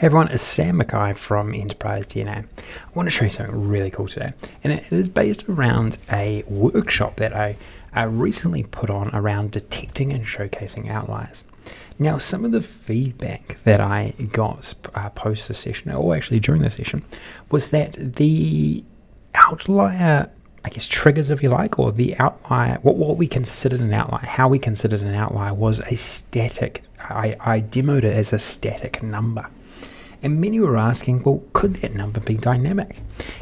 Hey everyone, it's Sam Mackay from Enterprise DNA. I want to show you something really cool today, and it is based around a workshop that I recently put on around detecting and showcasing outliers. Now, some of the feedback that I got post the session, or actually during the session, was that the outlier, I guess, triggers, if you like, or the outlier, what we considered an outlier, how we considered an outlier was a static. I demoed it as a static number. And many were asking, well, could that number be dynamic?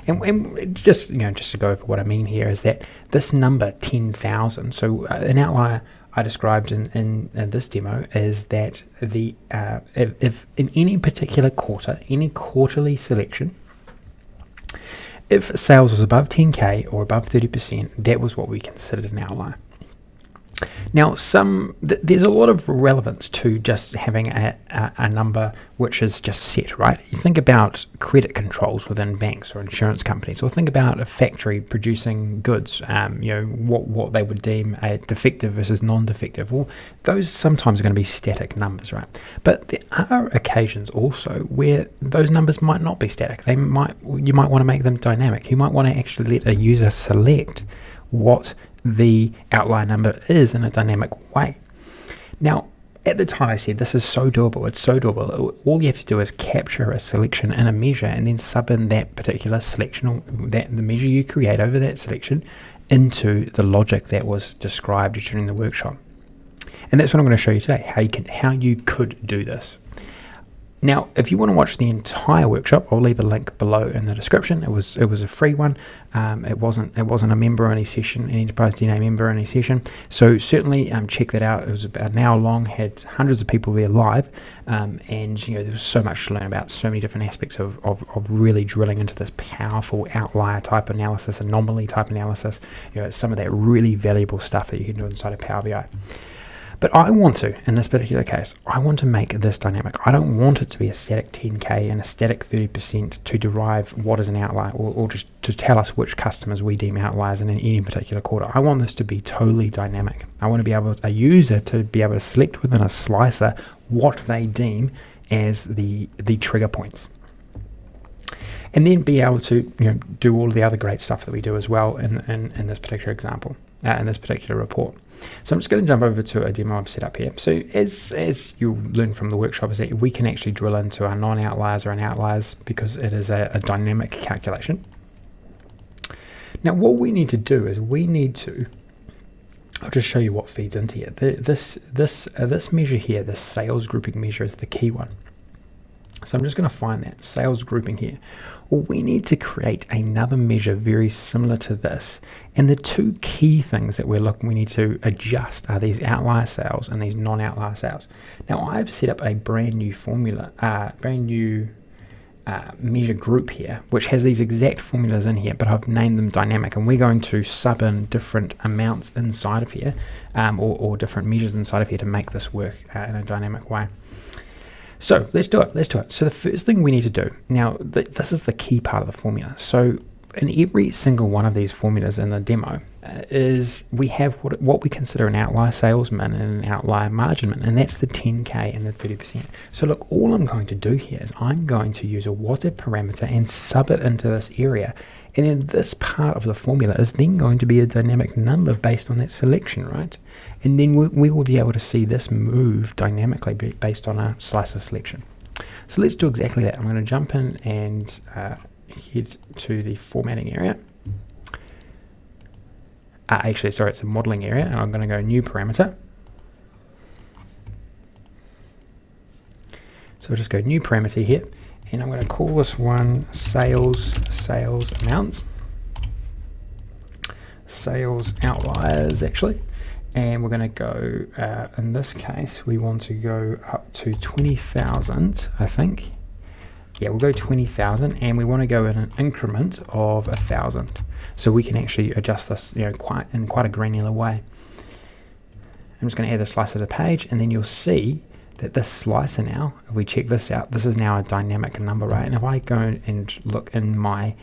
And just to go over what I mean here is that this number 10,000. So an outlier I described in this demo is that the if in any particular quarter, any quarterly selection, if sales was above 10k or above 30%, that was what we considered an outlier. Now, there's a lot of relevance to just having a number which is just set, right? You think about credit controls within banks or insurance companies, or think about a factory producing goods, what they would deem a defective versus non-defective. Well, those sometimes are going to be static numbers, right? But there are occasions also where those numbers might not be static. You might want to make them dynamic. You might want to actually let a user select what the outlier number is in a dynamic way. Now, at the time I said this is so doable, it's so doable. All you have to do is capture a selection in a measure and then sub in that particular selection, or the measure you create over that selection, into the logic that was described during the workshop. And that's what I'm going to show you today, how you could do this. Now, if you want to watch the entire workshop, I'll leave a link below in the description. It was a free one. It wasn't a member only session, an Enterprise DNA member only session. So certainly check that out. It was about an hour long, had hundreds of people there live, and there was so much to learn about, so many different aspects of really drilling into this powerful outlier type analysis, anomaly type analysis. Some of that really valuable stuff that you can do inside of Power BI. But I want to, in this particular case, I want to make this dynamic. I don't want it to be a static 10k and a static 30% to derive what is an outlier, or just to tell us which customers we deem outliers in any particular quarter. I want this to be totally dynamic. I want to be able, a user to be able to select within a slicer what they deem as the trigger points. And then be able to do all of the other great stuff that we do as well in this particular example, in this particular report. So I'm just going to jump over to a demo I've set up here. So as you learn from the workshop, is that we can actually drill into our non-outliers or an outliers because it is a dynamic calculation. Now what we need to do is I'll just show you what feeds into here. This measure here, this sales grouping measure, is the key one. So I'm just going to find that sales grouping here. Well, we need to create another measure very similar to this. And the two key things that we need to adjust are these outlier sales and these non-outlier sales. Now, I've set up a brand new formula, measure group here, which has these exact formulas in here, but I've named them dynamic. And we're going to sub in different amounts inside of here, or different measures inside of here to make this work in a dynamic way. So let's do it. So the first thing we need to do, now this is the key part of the formula. So in every single one of these formulas in the demo is we have what we consider an outlier sales min and an outlier margin min, and that's the 10k and the 30%. So look, all I'm going to do here is I'm going to use a what-if parameter and sub it into this area. And then this part of the formula is then going to be a dynamic number based on that selection, right? And then we will be able to see this move dynamically based on a slicer selection. So let's do exactly that. I'm going to jump in and head to the formatting area. It's a modeling area, and I'm going to go new parameter. So we'll just go new parameter here. And I'm going to call this one sales amounts, sales outliers actually, and we're going to go, in this case, we want to go up to 20,000, I think. Yeah, we'll go 20,000, and we want to go in an increment of 1,000, so we can actually adjust this, in quite a granular way. I'm just going to add the slicer to the page, and then you'll see that this slicer now, if we check this out, this is now a dynamic number, right? And if I go and look in my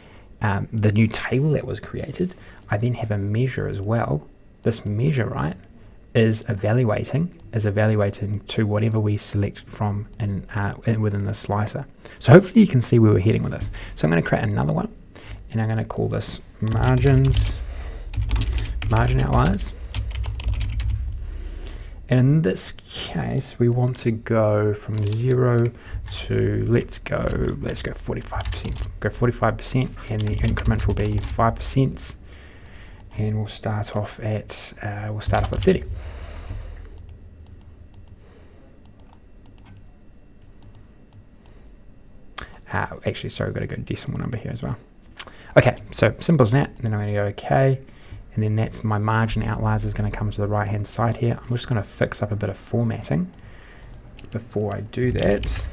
the new table that was created, I then have a measure as well. This measure, right, is evaluating to whatever we select from within the slicer. So hopefully you can see where we're heading with this. So I'm going to create another one, and I'm going to call this margin outliers. And in this case, we want to go from 0 to let's go 45%. Go 45%, and the increment will be 5%. And we'll start off at 30. Actually, sorry, I've got to go decimal number here as well. Okay, so simple as that. Then I'm going to go OK, and then that's my margin outliers is going to come to the right hand side here. I'm just going to fix up a bit of formatting before I do that.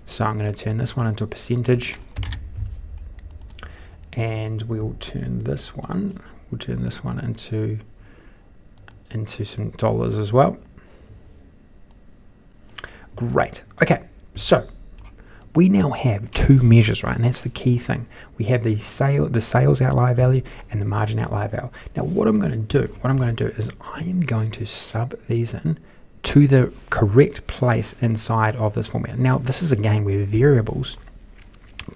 So I'm going to turn this one into a percentage, and we'll turn this one into some dollars as well. Great. Okay, so we now have two measures, right? And that's the key thing. We have the sales outlier value and the margin outlier value. Now, what I'm going to do is I am going to sub these in to the correct place inside of this formula. Now, this is a game where variables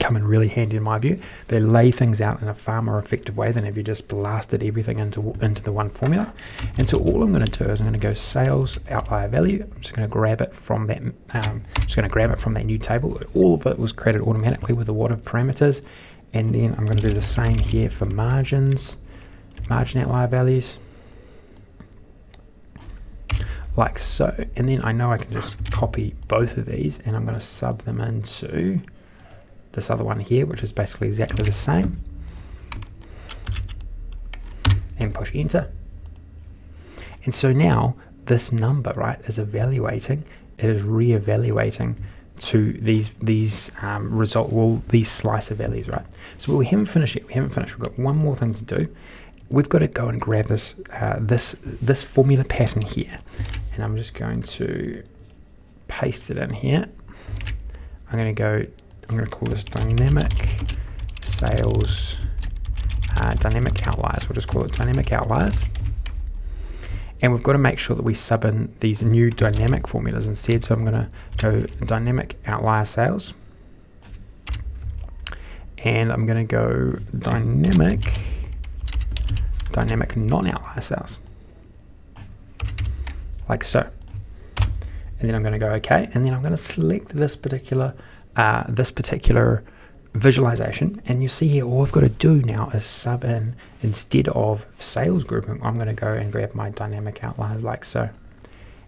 come in really handy in my view. They lay things out in a far more effective way than if you just blasted everything into the one formula. And so all I'm going to do is I'm going to go sales outlier value. I'm just going to grab it from that. New table. All of it was created automatically with a wad of parameters. And then I'm going to do the same here for margin outlier values, like so. And then I know I can just copy both of these, and I'm going to sub them into this other one here, which is basically exactly the same, and push enter. And so now this number, right, is evaluating, it is re-evaluating to these slicer values, right? So we haven't finished yet. We've got one more thing to do. We've got to go and grab this this formula pattern here, and I'm just going to paste it in here. I'm going to call this dynamic sales dynamic outliers. We'll just call it dynamic outliers. And we've got to make sure that we sub in these new dynamic formulas instead. So I'm going to go dynamic outlier sales, and I'm going to go dynamic non-outlier sales, like so. And then I'm going to go OK, and then I'm going to select this particular visualization, and you see here all I've got to do now is sub in, instead of sales grouping, I'm going to go and grab my dynamic outliers like so,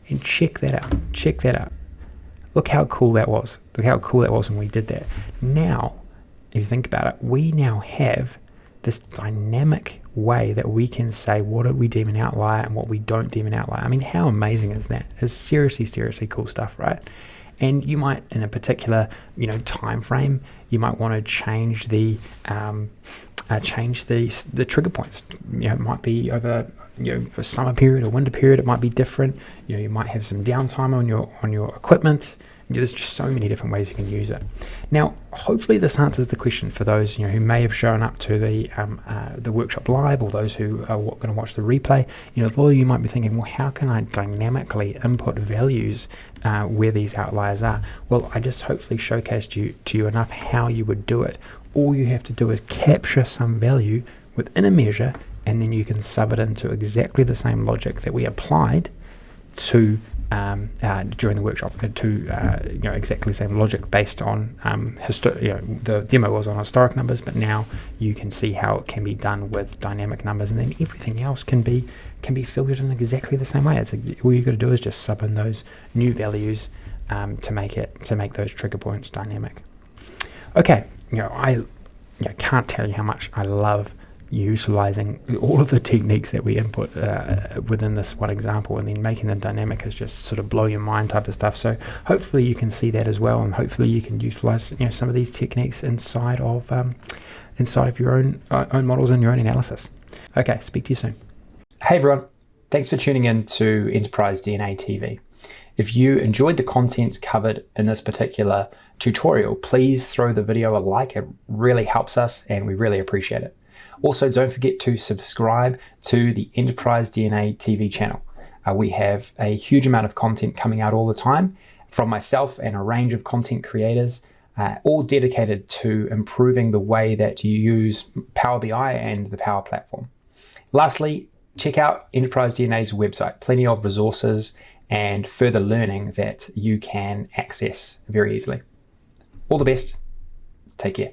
and check that out. Look how cool that was. When we did that. Now if you think about it, we now have this dynamic way that we can say what do we deem an outlier and what we don't deem an outlier. I mean, how amazing is that? It's seriously cool stuff, right? And you might, in a particular time frame, you might want to change the trigger points. It might be over for summer period or winter period. It might be different. You might have some downtime on your equipment. There's just so many different ways you can use it. Now, hopefully this answers the question for those who may have shown up to the workshop live, or those who are going to watch the replay. Although you might be thinking, well, how can I dynamically input values where these outliers are? Well, I just hopefully showcased to you enough how you would do it. All you have to do is capture some value within a measure, and then you can sub it into exactly the same logic that we applied to during the workshop, to exactly the same logic based on the demo was on historic numbers, but now you can see how it can be done with dynamic numbers, and then everything else can be filtered in exactly the same way. All you got to do is just sub in those new values to make those trigger points dynamic. Okay, I can't tell you how much I love utilizing all of the techniques that we input within this one example, and then making them dynamic is just sort of blow your mind type of stuff. So hopefully you can see that as well, and hopefully you can utilize some of these techniques inside of your own models and your own analysis. Okay, speak to you soon. Hey everyone, thanks for tuning in to Enterprise DNA TV. If you enjoyed the content covered in this particular tutorial, please throw the video a like. It really helps us and we really appreciate it. Also, don't forget to subscribe to the Enterprise DNA TV channel. We have a huge amount of content coming out all the time from myself and a range of content creators, all dedicated to improving the way that you use Power BI and the Power Platform. Lastly, check out Enterprise DNA's website. Plenty of resources and further learning that you can access very easily. All the best. Take care.